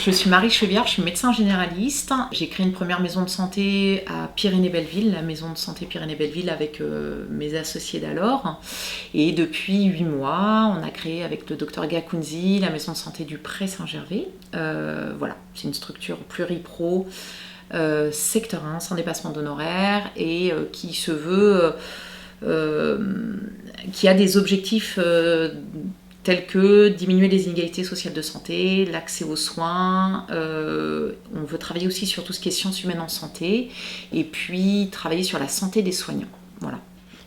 Je suis Marie Cheviard, je suis médecin généraliste. J'ai créé une première maison de santé à Pyrénées-Belleville, la maison de santé Pyrénées-Belleville avec mes associés d'alors. Et depuis 8 mois, on a créé avec le docteur Gacunzi la maison de santé du Pré-Saint-Gervais. Voilà, c'est une structure pluripro, secteur 1, sans dépassement d'honoraires et qui se veut, qui a des objectifs tels que diminuer les inégalités sociales de santé, l'accès aux soins, on veut travailler aussi sur tout ce qui est sciences humaines en santé, et puis travailler sur la santé des soignants. Voilà.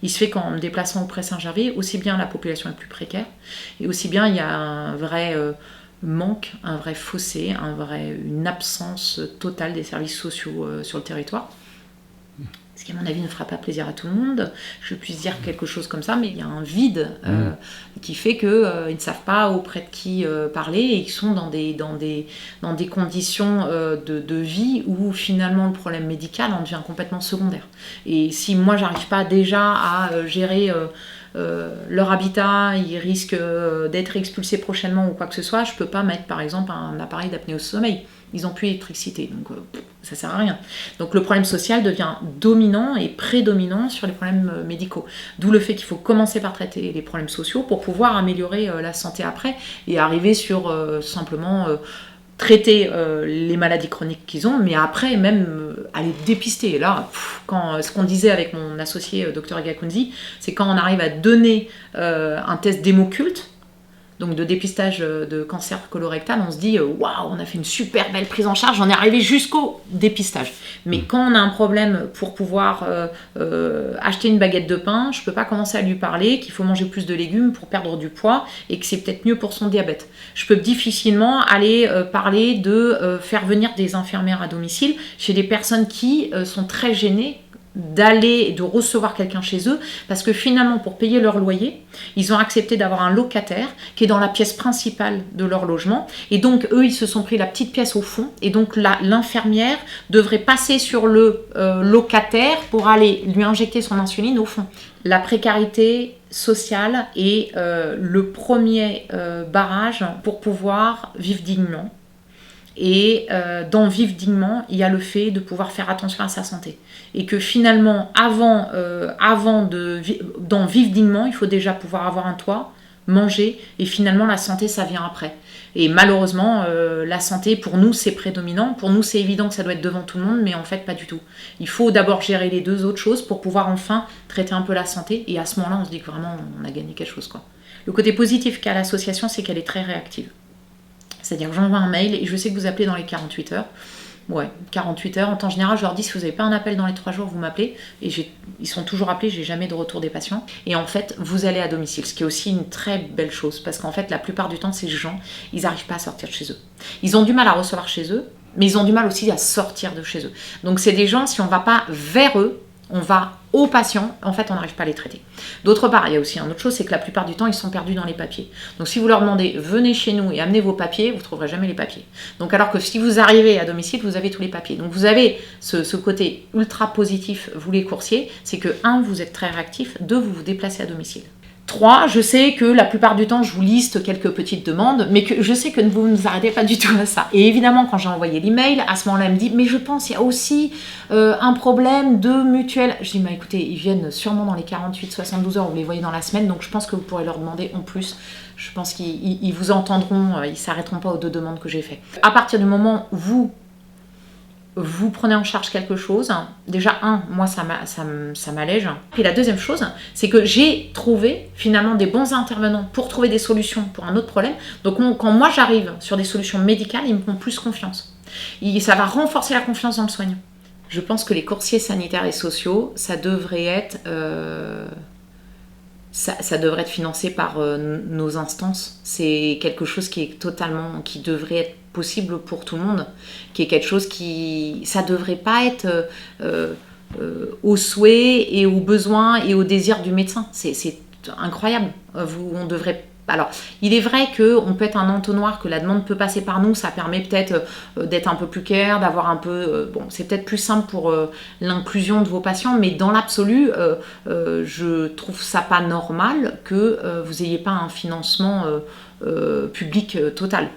Il se fait qu'en me déplaçant au Pré-Saint-Gervais, aussi bien la population est plus précaire, et aussi bien il y a un vrai manque, un vrai fossé, une absence totale des services sociaux sur le territoire. Ce qui, à mon avis, ne fera pas plaisir à tout le monde. Je puisse dire quelque chose comme ça, mais il y a un vide qui fait qu'ils ne savent pas auprès de qui parler et ils sont dans des conditions de vie où finalement le problème médical en devient complètement secondaire. Et si moi, j'arrive pas déjà à gérer leur habitat, ils risquent d'être expulsés prochainement ou quoi que ce soit, je peux pas mettre par exemple un appareil d'apnée au sommeil. Ils n'ont plus d'électricité, donc ça sert à rien. Donc le problème social devient dominant et prédominant sur les problèmes médicaux. D'où le fait qu'il faut commencer par traiter les problèmes sociaux pour pouvoir améliorer la santé après et arriver sur simplement traiter les maladies chroniques qu'ils ont, mais après même aller dépister. Et là, ce qu'on disait avec mon associé Dr Gacunzi, c'est quand on arrive à donner un test d'hémoculte, donc de dépistage de cancer colorectal, on se dit waouh, on a fait une super belle prise en charge, on est arrivé jusqu'au dépistage. Mais quand on a un problème pour pouvoir acheter une baguette de pain, je peux pas commencer à lui parler qu'il faut manger plus de légumes pour perdre du poids et que c'est peut-être mieux pour son diabète. Je peux difficilement aller parler de faire venir des infirmières à domicile chez des personnes qui sont très gênées d'aller et de recevoir quelqu'un chez eux parce que finalement pour payer leur loyer ils ont accepté d'avoir un locataire qui est dans la pièce principale de leur logement et donc eux ils se sont pris la petite pièce au fond et donc là l'infirmière devrait passer sur le locataire pour aller lui injecter son insuline au fond. La précarité sociale est le premier barrage pour pouvoir vivre dignement. Et dans vivre dignement, il y a le fait de pouvoir faire attention à sa santé. Et que finalement, dans vivre dignement, il faut déjà pouvoir avoir un toit, manger, et finalement la santé, ça vient après. Et malheureusement, la santé, pour nous, c'est prédominant. Pour nous, c'est évident que ça doit être devant tout le monde, mais en fait, pas du tout. Il faut d'abord gérer les deux autres choses pour pouvoir enfin traiter un peu la santé. Et à ce moment-là, on se dit que vraiment, on a gagné quelque chose, quoi. Le côté positif qu'a l'association, c'est qu'elle est très réactive. C'est-à-dire que j'envoie un mail et je sais que vous appelez dans les 48 heures. Ouais, 48 heures. En temps général, je leur dis si vous n'avez pas un appel dans les 3 jours, vous m'appelez. Et ils sont toujours appelés, j'ai jamais de retour des patients. Et en fait, vous allez à domicile, ce qui est aussi une très belle chose. Parce qu'en fait, la plupart du temps, ces gens, ils n'arrivent pas à sortir de chez eux. Ils ont du mal à recevoir chez eux, mais ils ont du mal aussi à sortir de chez eux. Donc c'est des gens, si on ne va pas vers eux, on va aux patients, en fait on n'arrive pas à les traiter. D'autre part, il y a aussi une autre chose, c'est que la plupart du temps ils sont perdus dans les papiers. Donc si vous leur demandez venez chez nous et amenez vos papiers, vous ne trouverez jamais les papiers. Donc alors que si vous arrivez à domicile, vous avez tous les papiers. Donc vous avez ce côté ultra positif, vous les coursiers, c'est que 1, vous êtes très réactif, 2, vous vous déplacez à domicile. 3, je sais que la plupart du temps, je vous liste quelques petites demandes, mais que je sais que vous ne vous arrêtez pas du tout à ça. Et évidemment, quand j'ai envoyé l'email, à ce moment-là, elle me dit « Mais je pense qu'il y a aussi un problème de mutuelle. » Je dis « Écoutez, ils viennent sûrement dans les 48-72 heures, vous les voyez dans la semaine, donc je pense que vous pourrez leur demander en plus. Je pense qu'ils vous entendront, ils ne s'arrêteront pas aux 2 demandes que j'ai faites. » À partir du moment où vous prenez en charge quelque chose, déjà moi ça m'allège. Puis la deuxième chose, c'est que j'ai trouvé finalement des bons intervenants pour trouver des solutions pour un autre problème. Donc quand moi j'arrive sur des solutions médicales, ils me font plus confiance. Ça va renforcer la confiance dans le soignant. Je pense que les coursiers sanitaires et sociaux, ça devrait être financé par nos instances. C'est quelque chose qui devrait être possible pour tout le monde, qui est quelque chose ça devrait pas être au souhait et au besoin et au désir du médecin. C'est incroyable. On devrait. Alors, il est vrai qu'on peut être un entonnoir, que la demande peut passer par nous, ça permet peut-être d'être un peu plus clair, d'avoir un peu... c'est peut-être plus simple pour l'inclusion de vos patients, mais dans l'absolu, je trouve ça pas normal que vous n'ayez pas un financement public total.